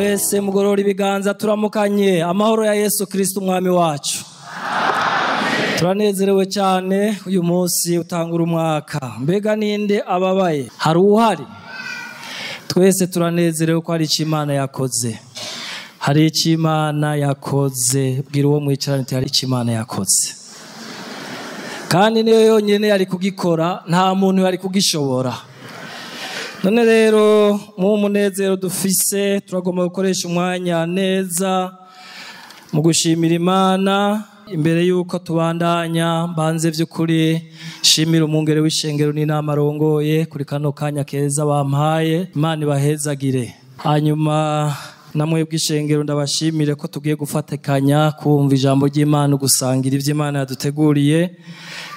mwese mugorora ibiganza turamukanye amahoro ya Yesu Kristo umwami wacu. Turanezerewe cyane uyu munsi utangura umwaka. Mbega ninde ababaye? Hari uhari? Twese turanezerewe ko hari icyo Imana yakoze. Hari icyo Imana yakoze. Bwira uwo mwicaranye hari icyo Imana yakoze. Kandi niyo yonyine yari kugikora, nta muntu yari kugishobora. None rero mu munezero dufise turagomba gukoresha umwanya neza mu gushimira Imana. Imbere yuko tubandanya mbanze by'ukuri shimira umungere w'ishengero n'inama rongoye kuri kano kanya keza bampaye. Imana ibahezagire. Hanyuma namwe bw'ishengero ndabashimire ko tugiye gufatikanya kumva ijambo ry'Imana, gusangira ivyo Imana yaduteguriye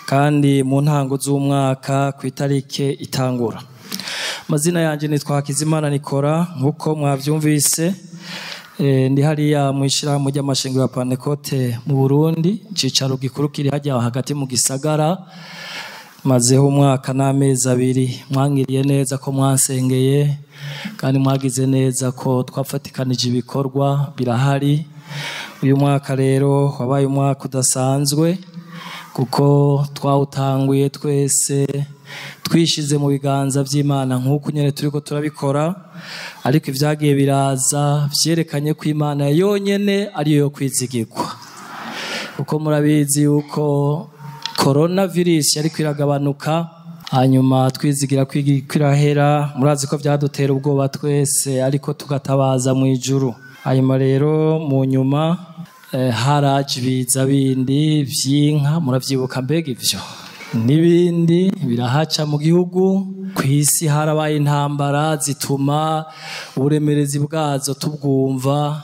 kandi mu ntango z'umwaka ku itarike itangura. Mazina yanje nitwa Hakizimana Nikora nkuko mwavyumvise. Ndi hariya mwishirahamwe ry'amashengero ya Pentecote mu Burundi, cicaro gikuru kiri hajya hagati mu gisagara. Mazeho umwaka n'amezi 2. Mwangiriye neza ko mwansengeye kandi mwagize neza ko twafatikanije ibikorwa birahari. Uyu mwaka rero wabaye umwaka udasanzwe kuko twawutanguye twese twishize mu biganza by'Imana nk'uko nyene turiko turabikora, ariko ivyagiye biraza vyerekanye ko Imana yonyene ariyo yo kwizigirwa. Uko murabizi yuko coronavirus yari kwiragabanuka, hanyuma twizigira kwirahera. Murazi ko vyadutera ubwoba twese, ariko tugatabaza mu ijuru. Hanyuma rero mu nyuma haraje ibiza bindi vy'inka, muravyibuka mbega ivyo n'ibindi birahaca mu gihugu. Kw'isi harabaye intambara zituma uburemerezi bwazo tubwumva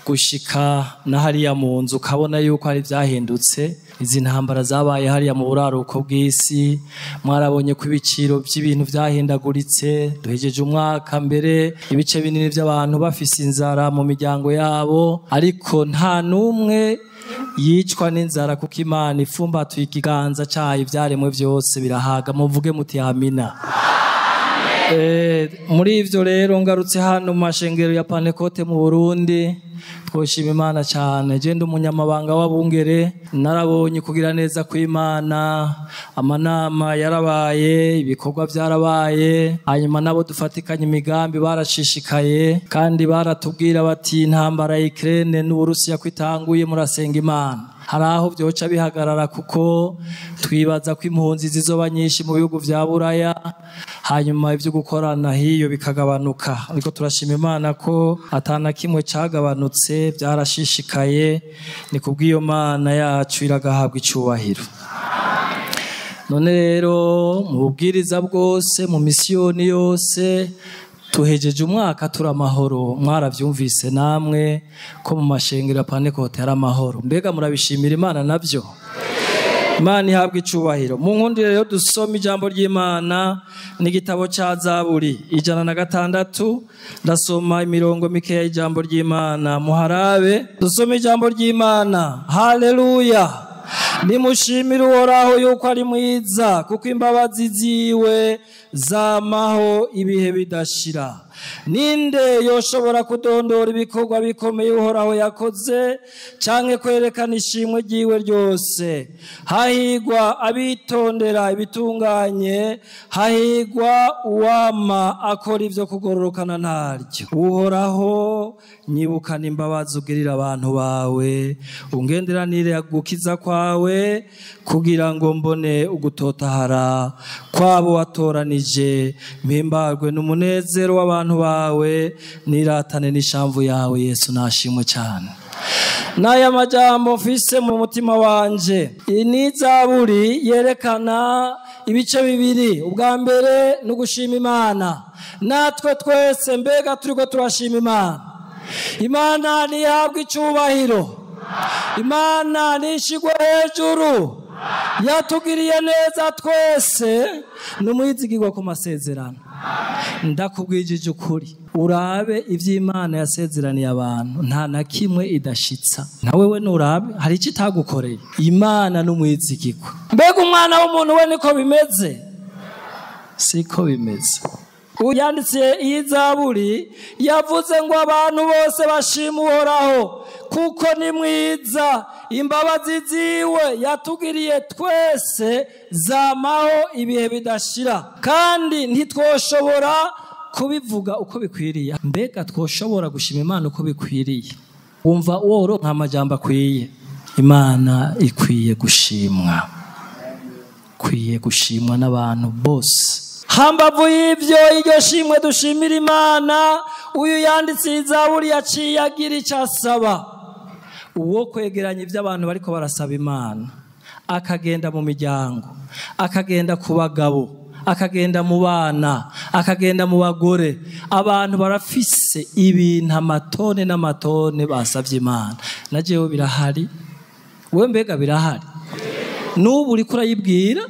gushika na hariya mu nzu ukabona yuko hari vyahindutse. Izi ntambara zabaye hariya mu buraruko bw'isi, mwarabonye ko ibiciro by'ibintu vyahindaguritse. Duhejeje umwaka mbere ibice binini by'abantu bafise inzara mu miryango yabo, ariko nta numwe yicwa n'inzara kuko Imana ifumbatuye ikiganza cyayo, ivyaremwe vyose birahaga. Muvuge muti amina. Muri ivyo rero ngarutse hano mu mashengero ya Pentecote mu Burundi, twoshima Imana cyane. Je ndi umunyamabanga w'abungere, narabonye kugira neza kw'Imana. Amanama yarabaye, ibikorwa byarabaye, hanyuma nabo dufatikanye imigambi barashishikaye kandi baratubwira bati intambara ya Ukraine n'Uburusiya kwitanguye murasenga Imana. Hari aho byoca bihagarara kuko twibaza ko impunzi zizoba nyinshi mu bihugu vya Buraya, hanyuma ivyo gukorana hiyo bikagabanuka. Ariko turashima Imana ko atana kimwe cagabanutse, byarashishikaye. Ni kubw'iyo Mana yacu iragahabwa icubahiro. None rero mu bubwiriza bwose, mu misiyoni yose tuhejeje umwaka turi amahoro. Mwaravyumvise namwe ko mu mashengero ya Pentecote hari amahoro. Mbega murabishimira Imana navyo? Imana ihabwa icubahiro. Mu nkundire rero dusoma ijambo ry'Imana n'igitabo ca Zaburi 106. Ndasoma imirongo mikeya y'ijambo ry'Imana muharabe. Dusoma ijambo ry'Imana. Haleluya. Nimushimire Uhoraho yuko ari mwiza, kuko imbabazi ziwe zamaho ibihe bidashira. Ninde yoshobora kudondora ibikorwa bikomeye Uhoraho yakoze, canke kwerekana ishimwe ryiwe ryose? Hahigwa abitondera ibitunganye, hahigwa uwama akora ivyo kugororokana ntaryo. Uhoraho, nyibukana imbabazi ugirira abantu bawe, ungenderanire gukiza kwawe, kugira ngo mbone ugutotahara kwabo watoranije. Mpimbarwe n'umunezero w'abantu bawe, niratane n'ishamvu yawe. Yesu nashimwe cyane. Naya majambo mfise mu mutima wanje. Ni Zaburi yerekana ibice bibiri. Ubwa mbere no gushima Imana. Natwe twese mbega turiko turashima Imana. Imana nihabwa icubahiro. Imana nishigwe hejuru. Yatugiriye neza twese, numwizigirwa ku masezerano. Ndakubwijije ukuri, urabe ivy'Imana yasezeraniye abantu, nta na kimwe idashitsa. Nawe we nurabe hari iki itagukoreye. Imana numwizigirwa. Mbega umwana w'umuntu we niko bimeze? Siko bimeze. uyanditse iyi zaburi yavuze ngo abantu bose bashima Uhoraho kuko ni mwiza, imbabazi ziwe yatugiriye twese zamaho ibihe bidashira, kandi ntitwoshobora kubivuga uko bikwiriye. Mbega twoshobora gushima Imana uko bikwiriye? Wumva woronka amajambo akwiye. Imana ikwiye gushimwa, ikwiye gushimwa n'abantu bose. Hambavu y'ivyo iryo shimwe dushimira Imana, uyu yanditse izaburi yaciye agira icyo asaba. Uwo kwegeranya ivyo abantu bariko barasaba Imana, akagenda mu miryango, akagenda ku bagabo, akagenda mu bana, akagenda mu bagore. Abantu barafise ibintu amatone n'amatone basavye Imana. Na jewe birahari, we mbega birahari? N'ubu uriko urayibwira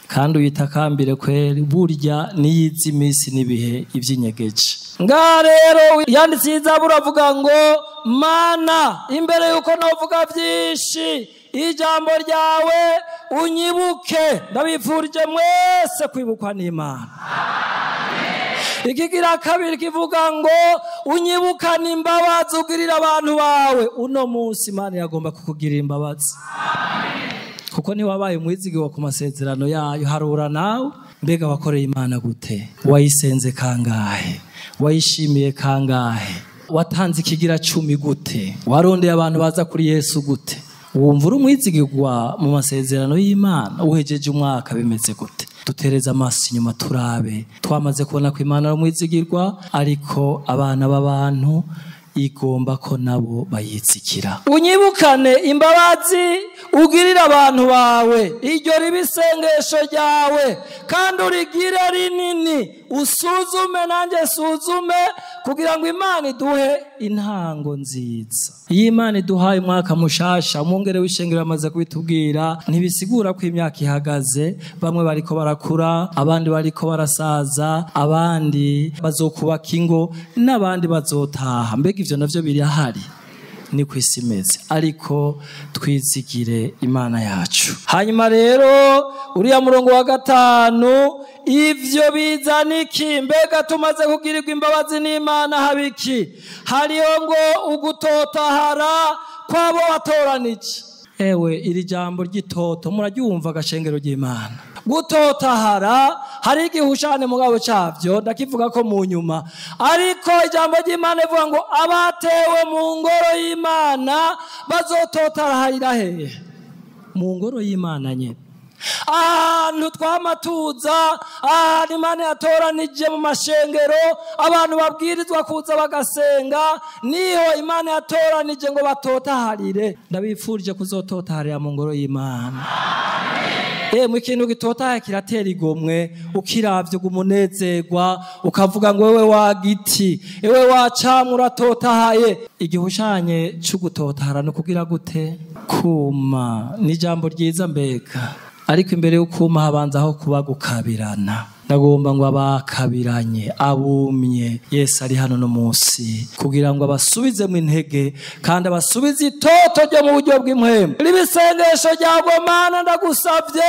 kandi uyitakambire kweri, burya niyizi iminsi n'ibihe ivy'inyegeje. Nga rero yanditse izaburi avuga ngo Mana, imbere yuko novuga vyinshi, ijambo ryawe unyibuke. Ndabifurije mwese kwibukwa n'Imana. Ikigira kabiri kivuga ngo unyibukane imbabazi ugirira abantu bawe. Uno munsi Imana yagomba kukugirira imbabazi, kuko ni wabaye umwizigirwa ku masezerano yayo. Harura nawe, mbega wakoreye Imana gute? Wayisenze kangahe? Wayishimiye kangahe? Watanze ikigira 10 gute? Warondeye abantu baza kuri Yesu gute? Wumva uri umwizigirwa mu masezerano y'Imana? Uhejeje umwaka bimeze gute? Dutereza amaso inyuma turabe. Twamaze kubona ko Imana ari umwizigirwa, ariko abana b'abantu igomba ko nabo bayitsikira. Unyibukane imbabazi ugirira abantu bawe, iryo ribe isengesho ryawe, kandi urigire rinini. Usuzume nanjye suzume, kugira ngo Imana iduhe intango nziza. Iyo Imana iduhaye umwaka mushasha, umwungere w'ishengero amaze kubitubwira, ntibisigura ko imyaka ihagaze. Bamwe bariko barakura, abandi bariko barasaza, abandi bazokubaka ingo, n'abandi bazotaha. Mbega ivyo navyo birahari, ni kwisi imeze, ariko twizigire Imana yacu. Hanyuma rero uriya murongo wa 5, ivyo bizana iki? Mbega tumaze kugirirwa imbabazi n'Imana habiki? Hariho ngo ugutotahara kwabo watoranije. Ewe iri jambo ry'itoto muraryumva agashengero ry'Imana. Gutotahara hari igihushane mugabo cavyo, ndakivuga ko mu nyuma, ariko ijambo ry'Imana ivuga ngo abatewe mu ngoro y'Imana bazototaharira hehe? Mu ngoro y'Imana nyene. Ahantu twamatuza, ahantu Imana yatoranije mu mashengero, abantu babwirizwa kuza bagasenga, niho Imana yatoranije ngo batotaharire. Ndabifurije kuzototaharira mu ngoro y'Imana. Mu ikintu gitotahaye kiratera igomwe, ukiravye umunezerwa, ukavuga ngo wewe wa giti, ewe wacamwe uratotahaye. Igihushanye c'ugutotahara no kugira gute? Kuma. Ni ijambo ryiza mbega, ariko imbere y'ukuma habanzaho kuba gukabirana. Ndagomba ngo abakabiranye, abumye, Yesu ari hano no munsi kugira ngo abasubize mu intege, kandi abasubize itoto ryo mu buryo bw'impwemu. Libisengesho ryawe Mana, ndagusavye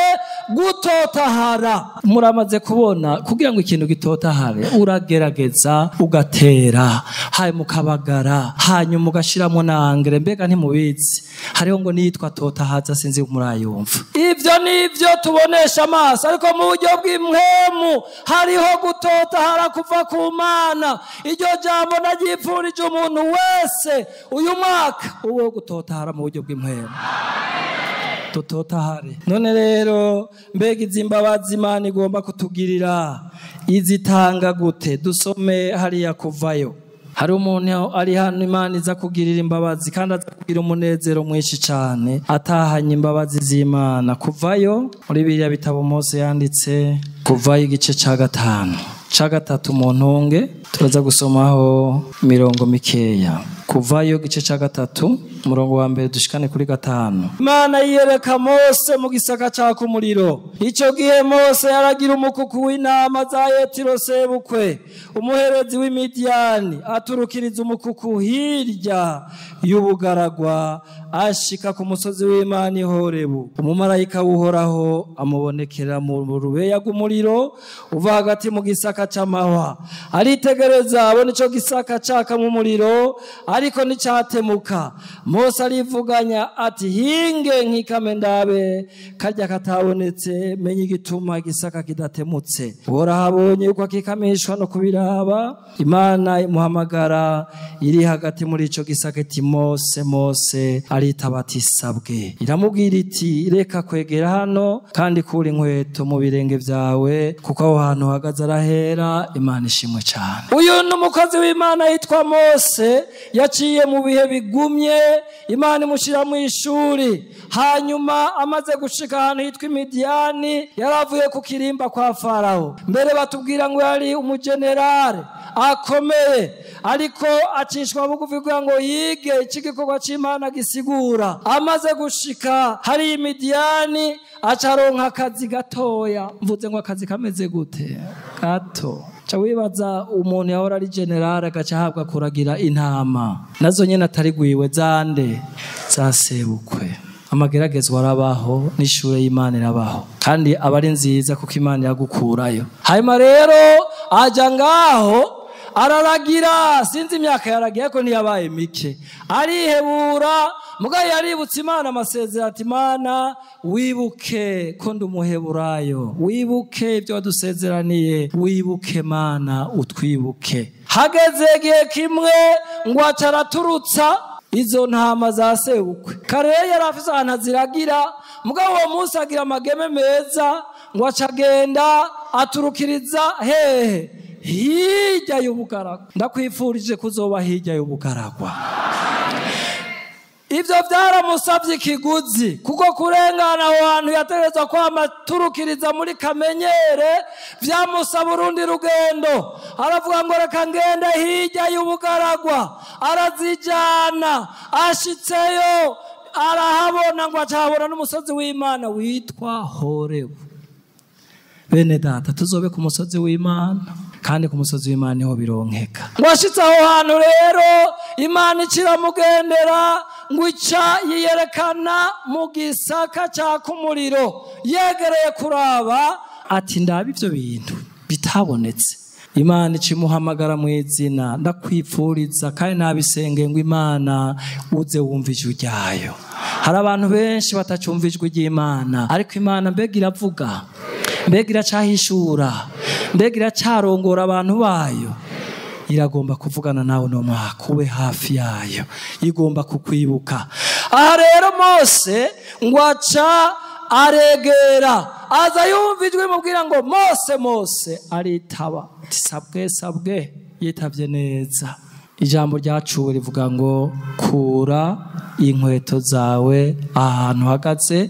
gutotahara. Muramaze kubona, kugira ngo ikintu gitotahare uragerageza ugatera, hanyuma ukabagara, hanyuma ugashiramo na engrais. Mbega ntimubizi hariho ngo niyitwa totahaza, sinzi murayumva. Ivyo nivyo tubonesha amaso, ariko mu buryo bw'impwemu hariho gutotahara kuva ku Mana. Iryo jambo naryifurije umuntu wese uyu mwaka, uwo gutotahara mu buryo bw'impwemu. Tutotahare. None rero mbega izi mbabazi Imana igomba kutugirira izitanga gute? Dusome hariya Kuvayo. Hari umuntu ari hano Imana iza kugirira imbabazi, kandi aza kugira umunezero mwinshi cyane atahanye imbabazi z'Imana. Kuvayo muri biriya bitabo Mose yanditse, Kuvayo igice ca 5 ca 3 mu ntunge, turaza gusomaho mirongo mikeya kuvayo gice ca 3 umurongo wa mbere dushikane kuri 5. Imana yiyereka Mose mu gisaka caka umuriro. Ico gihe Mose yaragira umukuku w'intama za Yetiro sebukwe umuherezi w'Imidiyani aturukiriza umukuku hirya y'ubugaragwa ashika ku musozi w'Imana Horebu. Umumarayika w'Uhoraho amubonekera mu rubeya rw'umuriro uva hagati mu gisaka c'amahwa. Aritegereza abona ico gisaka caka mu muriro ariko nticatemuka. Mose arivuganya ati hinge nkikame ndabe karya katabonetse menye igituma igisaka kidatemutse. Uhorahabonye yuko akikamishwa no kubiraba. Imana imuhamagara iri hagati muri ico gisaka iti Mose Mose, aritaba ati sabwe. Iramubwira iti reka kwegera hano kandi kura inkweto mu birenge vyawe kuko aho hantu hagaze arahera. Imana ishimwe cyane. Uyu n'umukozi w'Imana yitwa Mose yaciye mu bihe bigumye. Imana imushira mu ishuri, hanyuma amaze gushika ahantu hitwa Imidiyani yaravuye ku kirimba kwa Faraho. Mbere batubwira ngo yari umugenerale akomeye, ariko acishwa bugufi kugira ngo yige iki gikorwa c'Imana gisigura. Amaze gushika hari Imidiyani acaronka akazi gatoya. Mvuze ngo akazi kameze gute? Gato. Cha wibaza umuntu yahora ari generale agaca ahabwa kuragira intama, nazo nyene atari gwiwe zande zasebukwe. Amageragezwa arabaho n'ishure y'Imana irabaho kandi aba ari nziza kuko Imana yagukurayo. Hanyuma rero aja ngaho araragira, sinzi imyaka yaragiye ko ntiyabaye mike, arihebura. Mugaye yaributse Imana amasezerano ati Imana wibuke ko ndumuheburayo, wibuke ibyo wadusezeraniye, wibuke Mana utwibuke. Hageze igihe kimwe ngo acaraturutsa izo ntama za sebukwe. Kare yari afise ahantu aziragira, mugabo uwo munsi agira amageme meza ngo acagenda aturukiriza hehe hirya y'ubugaragwa. Ndakwifurije kuzoba hirya y'ubugaragwa. Ivyo vyaramusavye ikiguzi kuko kurengana aho hantu yategerezwa kwama turukiriza muri kamenyere vyamusaba urundi rugendo. Aravuga ngo reka ngende hirya y'ubugaragwa. Arazijana, ashitseyo arahabona ngo acahabona n'umusozi w'Imana witwa Horebu. Bene data tuzobe ku musozi w'Imana, kandi ku musozi w'Imana niho bironkeka. Washitse aho hantu rero Imana ikiramugendera ngo ica yiyerekana mu gisaka caka umuriro. Yegereye kuraba ati ndaba ivyo bintu bitabonetse. Imana imuhamagara mu izina, ndakwifuriza kandi nabisenge ngo Imana uze wumva ijwi ryayo. Hari abantu benshi batacumva ijwi ry'Imana, ariko Imana mbega iravuga, mbega iracahishura, mbega iracarongora abantu bayo. Iragomba kuvugana nawe no mwaka, ube hafi yayo, igomba kukwibuka. Aha rero Mose ngo aca aregera, aza yumva ijwi mubwira ngo Mose Mose, aritaba ati sabwe sabwe. Yitavye neza. Ijambo ryacuwe rivuga ngo kura inkweto zawe ahantu hagaze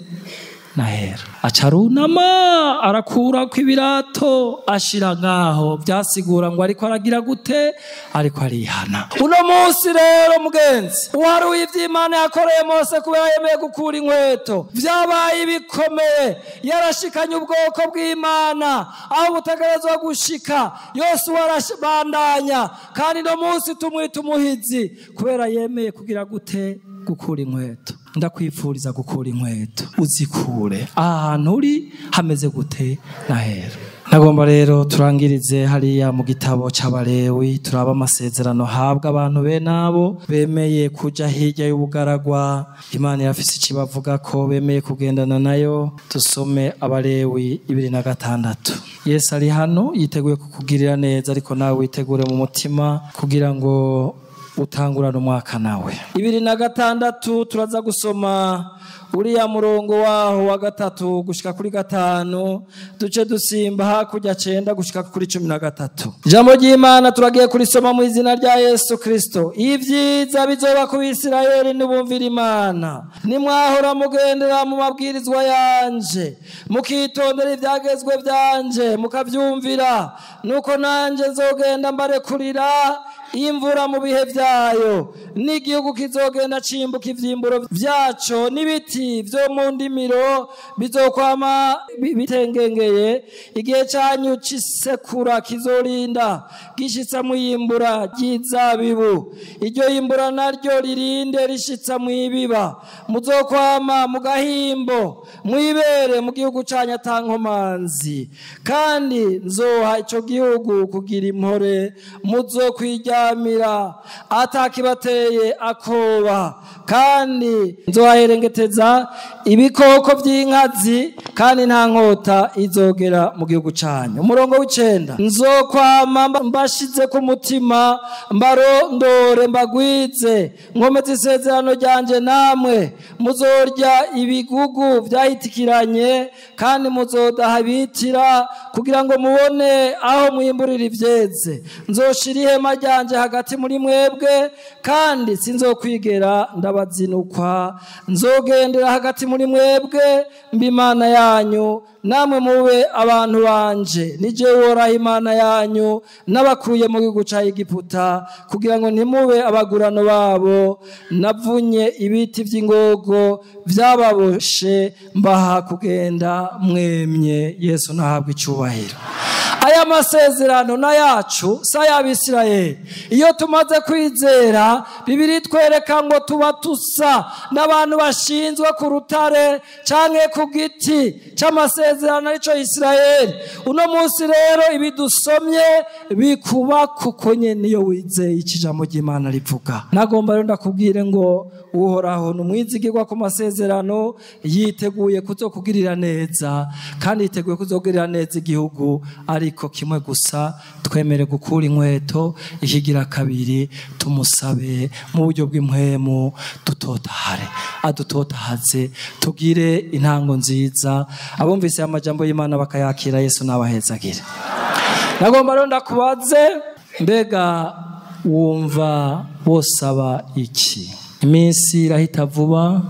nahera. Acarunama arakura kw'ibirato ashira ngaho. Byasigura ngo ariko aragira gute? Ariko arihana. Uno munsi rero mugenzi, uharuye ivy'Imana yakoreye Mose kubera yemeye gukura inkweto, vyabaye bikomeye. Yarashikanye ubwoko bw'Imana aho butagerezwa gushika. Yose warabandanya, kandi no munsi tumwita umuhizi kubera yemeye kugira gute? Gukura inkweto. Ndakwifuriza gukura inkweto, uzikure ahantu uri hameze gute nahera. Nagomba rero turangirize hariya mu gitabo c'Abalewi, turaba amasezerano habwa abantu benabo bemeye kuja hirya y'ubugaragwa. Imana yafise ikibavuga ko bemeye kugendana nayo. Tusome Abalewi 2:6. Yesu ari hano yiteguye kukugirira neza, ariko nawe witegure mu mutima kugira ngo utangurana umwaka nawe. 2006 turaza gusoma uriya murongo waho wa 3 gushika kuri 5 duce dusimba hakurya 9 gushika kuri 13. Ijambo ry'Imana turagiye kurisoma mu izina rya Yesu Kristo. Ivyiza bizoba ku Bisirayeli nibumvira Imana, nimwahora mugendera mu mabwirizwa yanje, mukitondera ivyagezwe vyanje, mukavyumvira, nuko nanje nzogenda mbarekurira imvura mu bihe vyayo, n'igihugu kizogenda cimbuka ivyimburo vyaco, n'ibiti vyo mu ndimiro bizokwama bitengengeye, igihe canyu c'isekura kizorinda gishitsa mu yimbura ry'izabibu, iryo yimbura naryo ririnde rishitsa mu ibiba, muzokwama mu gahimbo mwibere mu gihugu canyu atankomanzi, kandi nzoha ico gihugu kugira impore, muzokwiryamira atakibateye akoba, kandi nzohaherengeteza ibikoko vy'inkazi, kandi nta nkota izogera mu gihugu canyu. Umurongo w'9, nzokwama mbashize ku mutima, mbarondore mbagwize, nkomeze isezerano ryanje namwe, muzorya ibigugu vyahitikiranye, kandi muzodaha bitira, kugira ngo mubone aho mwimburira ivyeze. Nzoshira ihema ryanje hagati muri mwebwe, kandi sinzokwigera ndabazinukwa, nzogendera hagati muri mwebwe mba Imana yanyu, namwe mube abantu banje. Ni jewe Uhoraho Imana yanyu, nabakuye mu gihugu ca Egiputa, kugira ngo ntimube abagurano babo. Navunye ibiti vy'ingogo vyababoshe, mbaha kugenda mwemye. Yesu nahabwe icubahiro. Aya masezerano na yacu saya Abisirayeli. Iyo tumaze kwizera, Bibiri twereka ngo tuba tusa n'abantu bashinzwe ku rutare canke ku giti c'amasezerano ico Isirayeli. Uno munsi rero ibidusomye bikuba kuko nyene iyo wizeye ikijambo ry'Imana rivuga. Nagomba rero ndakubwire ngo Uhoraho numwizigirwa ku masezerano, yiteguye kuzokugirira neza, kandi yiteguye kuzogirira neza igihugu. Ariko kimwe gusa, twemere gukura inkweto, ikigira kabiri tumusabe mu buryo bw'impwemu, dutotahare, adutotahaze, tugire intango nziza. Abumvise amajambo y'Imana bakayakira, Yesu nabahezagire. Nagomba rero ndakubaze, mbega wumva wosaba iki? Iminsi irahita vuba,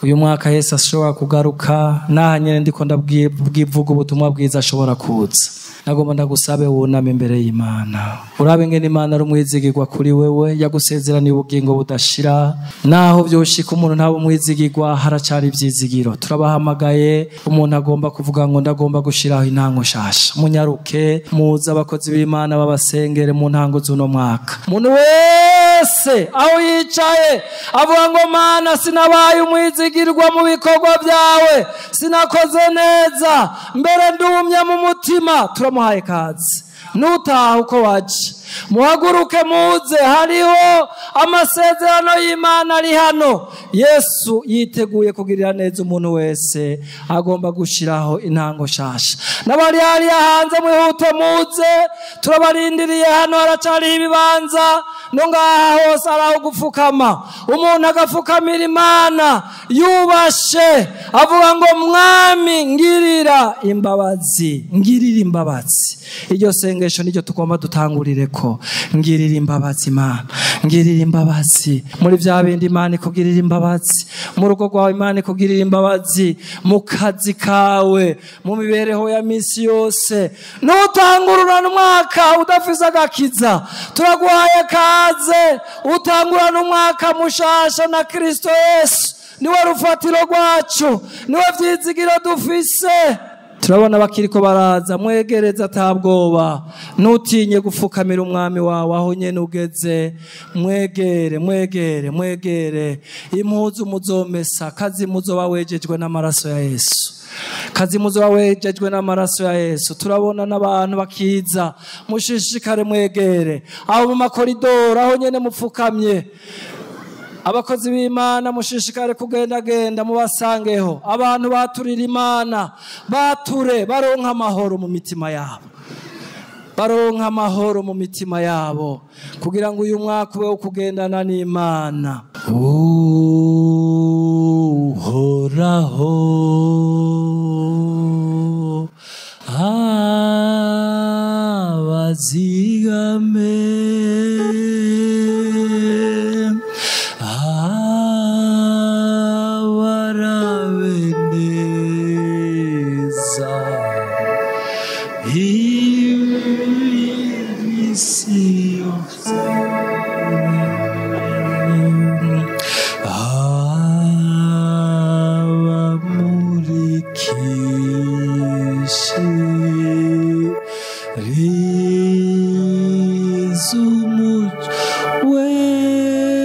uyu mwaka Yesu ashobora kugaruka, naha nyene ndiko ndabwivuga ubutumwa bwiza ashobora kuza. Nagomba ndagusabe wuname imbere y'Imana, urabe ngene Imana ari umwizigirwa kuri wewe, yagusezeraniye ubugingo budashira. Naho vyoshika umuntu ntaba umwizigirwa, haracari ivyizigiro. Turabahamagaye, umuntu agomba kuvuga ngo ndagomba gushiraho intango shasha. Munyaruke muza abakozi b'Imana babasengere mu ntango z'uno mwaka. Umuntu wese aho yicaye avuga ngo Mana, sinabaye umwizigirwa mu bikorwa vyawe, sinakoze neza, mbere ndumya mu mutima. Turamuhaye kazi, nutaha uko waje, muhaguruke muze, hariho amasezerano y'Imana ari hano. Yesu yiteguye kugirira neza umuntu wese, agomba gushiraho intango shasha. N'abari hariya hanze mwihute muze, turabarindiriye hano, haracariho ibibanza, no ngaha hose araho gupfukama. Umuntu agapfukamira Imana yubashe, avuga ngo Mwami ngirira imbabazi, ngirira imbabazi. Iryo sengesho niryo tugomba dutangurireko. Ngirira imbabazi Imana, ngirira imbabazi muri vya bindi Imana ikugirira imbabazi, mu rugo rwawe Imana ikugirira imbabazi, mu kazi kawe, mu mibereho ya misi yose. Nutangurana umwaka udafise agakiza, turaguhaye kaze utangurana umwaka mushasha na Kristo Yesu. Niwe rufatiro rwacu, niwe vyizigiro dufise. Turabona bakiriko baraza, mwegereza atabwoba, nutinye gufukamira umwami wawe aho nyene ugeze. Mwegere, mwegere, mwegere. Impuzu muzomesa, kazi muzoba wejejwe n'amaraso ya Yesu, kazi muzoba wejejwe n'amaraso ya Yesu. Turabona n'abantu bakiza, mushishikare mwegere aho mu makoridoro aho nyene mupfukamye. Abakozi b'Imana mushishikare kugendagenda mubasangeho. Abantu baturira Imana, bature baronka amahoro mu mitima yabo. baronka amahoro mu mitima yabo kugira ngo uyu mwaka ube wo kugendana n'Imana. Uhoraho abazigame abarabeneza imisi yose abamurikishe rizumuco wera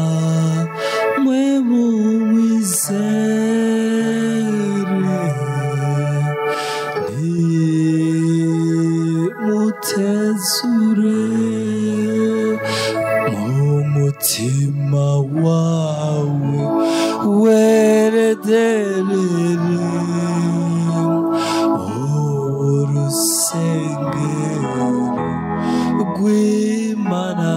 namwe mumwizere nimutezure mu mutima wawe werederere urusengero rw'Imana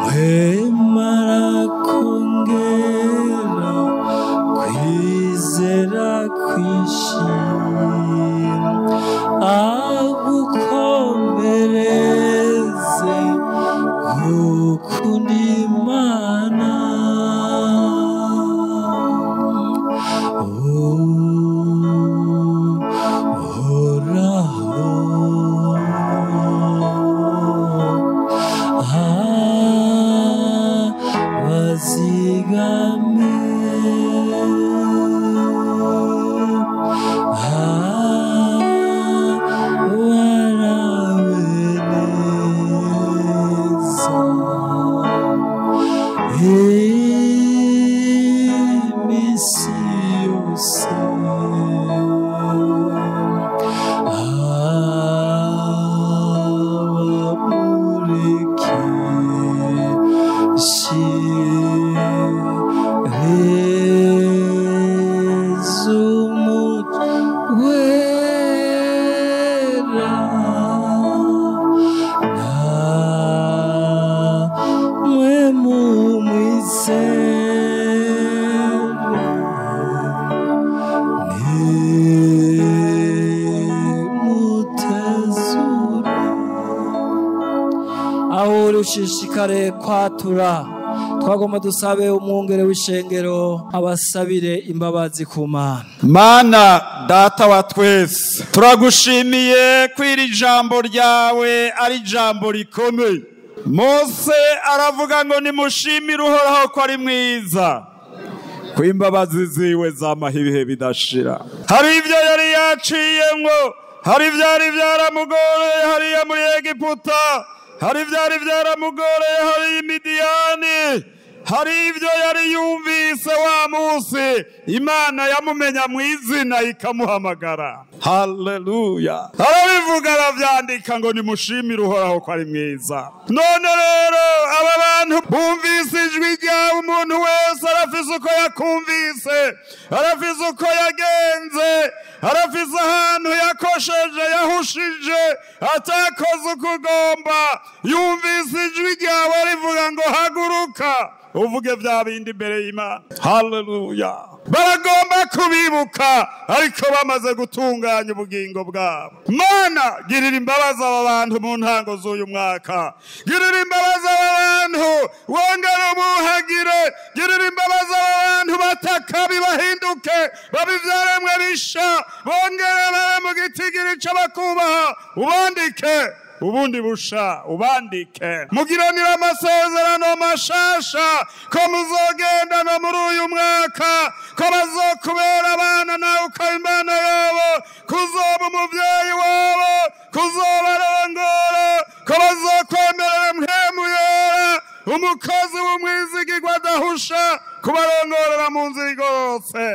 mwemara kongera kwizera kwishima agukomereze gukunda Imana. Uhoraho abazigame abarabeneza imisi yose abamurikishe rizumuco wera namwe mumwizere nimutezure. Aho ushishikare kwatura twagomba dusabe umwungere w'ishengero abasabire imbabazi ku Mana. Mana data wa twese, turagushimiye ko iri jambo ryawe ari jambo rikomeye. Mose aravuga ngo nimushimire Uhoraho ko ari mwiza, ko imbabazi ziwe zamaho ibihe bidashira. Hari ibyo yari yaciyemwo, hari ibyari byaramugoreye hariya muri Egiputa, hari ibyari byaramugoreye hariya i Midiyani, hari ibyo yari yumvise wa munsi Imana yamumenya mu izina ikamuhamagara. Haleluya. Arabivuga aravyandika ngo nimushimire Uhoraho ko ari mwiza. None rero aba bantu bumvise ijwi ryawe, umuntu wese arafise uko yakumvise, arafise uko yagenze, arafise ahantu yakosheje yahushije atakoze uko ugomba. Yumvise ijwi ryawe rivuga ngo haguruka uvuge bya bindi imbere y'Imana. Haleluya. Baragomba kubibuka ariko bamaze gutunganya ubugingo bwabo. Mana girira imbabazi aba bantu mu ntango z'uyu mwaka, girira imbabazi aba bantu wongere umuhagire, girira imbabazi aba bantu batakabi bahinduke babivyaremwe bisha, bongere bare mu gitigiri c'abakubaha, ubandike ubundi busha, ubandike mugiranira amasezerano mashasha ko muzogendana muri uyu mwaka, ko bazokubera abana nawe ukaba Imana yabo, kuzoba umuvyeyi wabo, kuzobarongora, ko bazokwemerera mpwemu yera, umukozi w'umwizigirwa adahusha kubarongorera mu nzira igororotse.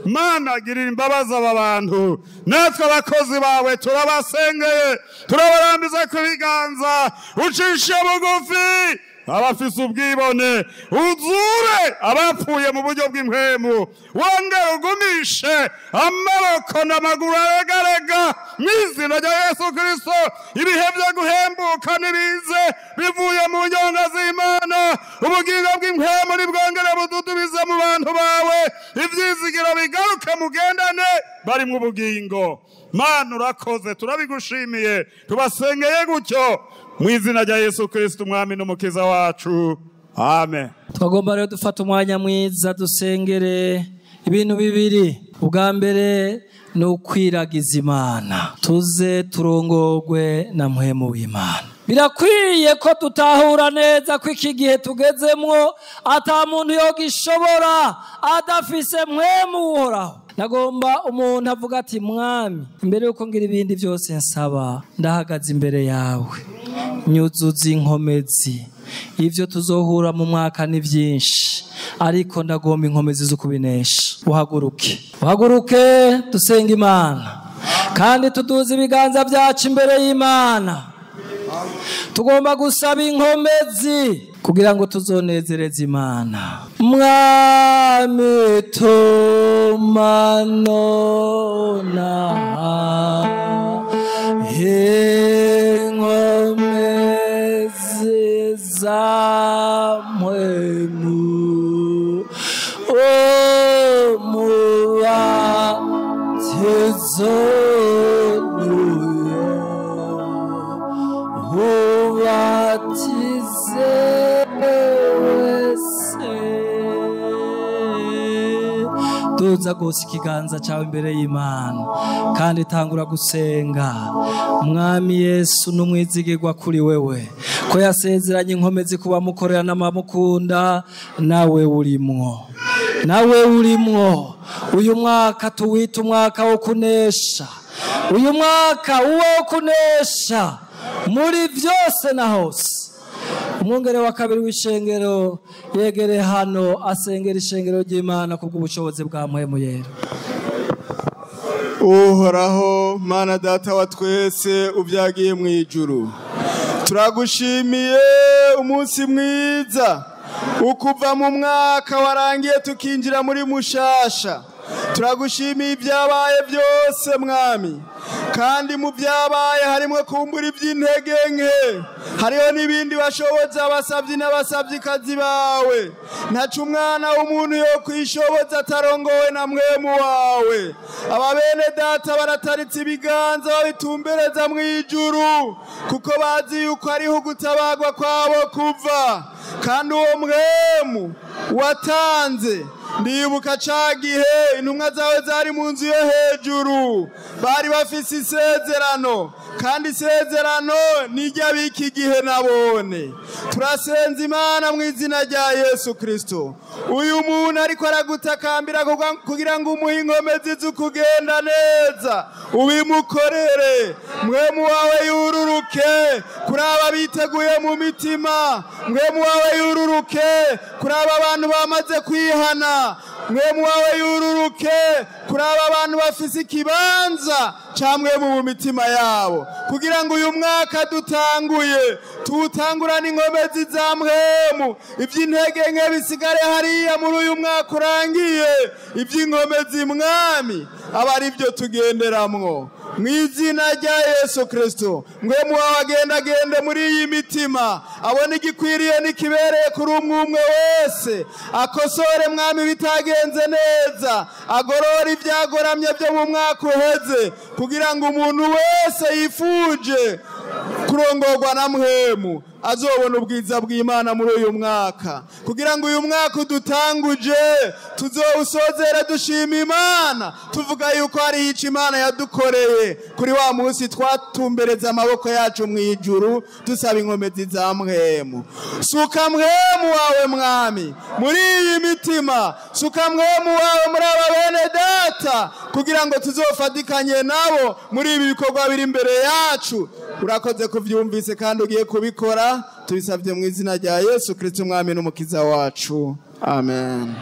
Mana girira imbabazi aba bantu, natwe abakozi bawe turabasengeye, turabarambiza ku biganza, ucishe bugufi abafise ubwibone, uzure abapfuye mu buryo bw'impwemu, wongere ugumishe amaboko n'amaguru aregarega mu izina rya Yesu Kristo. Ibihe byo guhembuka nibize bivuye mu nyonga z'Imana, ubugingo bw'impwemu nibwongere bududubize mu bantu bawe, ivyizigiro bigaruke mugendane bari mu bugingo. Mana urakoze, turabigushimiye, tubasengeye gutyo mu izina rya Yesu Kristo umwami n'umukiza wacu, amen. Twagomba rero dufata umwanya mwiza dusengere ibintu bibiri. Ubwa mbere ni ukwiragiza Imana, tuze turongorwe na mpwemu w'Imana. Birakwiye ko tutahura neza ko iki gihe tugezemwo ata muntu yogishobora adafise mpwemu uhoraho. Nagomba umuntu avuga ati, mwami, imbere yuko ngira ibindi byose nsaba, ndahagaze imbere yawe, nyuzuza inkomezi. Ivyo tuzohura mu mwaka ni byinshi, ariko ndagomba inkomezi zo kubinesha. Uhaguruke dusenga Imana, kandi tuduze ibiganza byacu imbere y'Imana. Tugomba gusaba inkomezi kugira ngo tuzonezereze Imana. Mwami tumanona inkomezi za mpwemu umubatizo ubatize wese. Duza gose ikiganza cyawe imbere y'Imana kandi tangura gusenga. Mwami Yesu n'umwizigirwa kuri wewe, ko yasezeranye inkomezi kuba mukorera n'amamukunda, nawe urimwo. Uyu mwaka tuwita umwaka wo kunesha, uyu mwaka uwo kunesha muri byose na hose. Umwungere wa kabiri w'ishengero yegere hano asengera ishengero ry'Imana kubw'ubushobozi bwa mpwemu yera. Uhoraho Mana data wa twese ubyagiye mu ijuru, turagushimiye umunsi mwiza ukuva mu mwaka warangiye tukinjira muri mushasha. Turagushimiye ibyabaye byose mwami, kandi mu byabaye harimo kumbura iby'intege nke, hariho n'ibindi bashoboza abasabyi n'abasabyikazi bawe. Ntacu umwana w'umuntu yo kwishoboza atarongowe na mpwemu wawe. Ababene data barataritse ibiganza babitumbereza mu ijuru, kuko bazi yuko ariho gutabagwa kwabo kuva. Kandi uwo mpwemu watanze, ndibuka ca gihe intumwa zawe zari mu nzu yo hejuru, bari bafise isezerano, kandi isezerano nijya biki gihe nabone. Turasenza Imana mu izina rya Yesu Kristo, uyu muntu ariko aragutakambira kugira ngo umuhe inkomezi z'ukugenda neza, ubimukorere. Mpwemu wawe yururuke kuri aba biteguye mu mitima, mpwemu wawe yururuke kuri aba bantu bamaze kwihana, mpwemu wawe yururuke kuri aba bantu bafise ikibanza ca mpwemu mu mitima yabo, kugira ngo uyu mwaka dutanguye tuwutangurane inkomezi za mpwemu. Ivy'intege nke bisigare hariya muri uyu mwaka urangiye, ivy'inkomezi mwami aba ari byo tugenderamwo. Mu izina rya Yesu Kristo, mpwemu wawe agendagende muri iyi mitima, abone igikwiriye n'ikibereye kuri umwe umwe wese, akosore mwami bitagenze neza, agorora ibyagoramye byo mu mwaka uheze, kugira ngo umuntu wese yifuje kurongorwa na mpwemu azobona ubwiza bw'Imana muri uyu mwaka, kugira ngo uyu mwaka udutanguje tuzowusozera dushima Imana, tuvuga yuko hari ico Imana yadukoreye kuri wa munsi twatumbereza amaboko yacu mu ijuru dusaba inkomezi za mpwemu. Suka mpwemu wawe mwami muri iyi mitima, suka mpwemu wawe muri aba bene data, kugira ngo tuzofatikanye nabo muri ibi bikorwa biri imbere yacu. Urakoze kuvyumvise kandi ugiye kubikora, tubisabye mu izina rya Yesu Kristo umwami n'umukiza wacu, amen.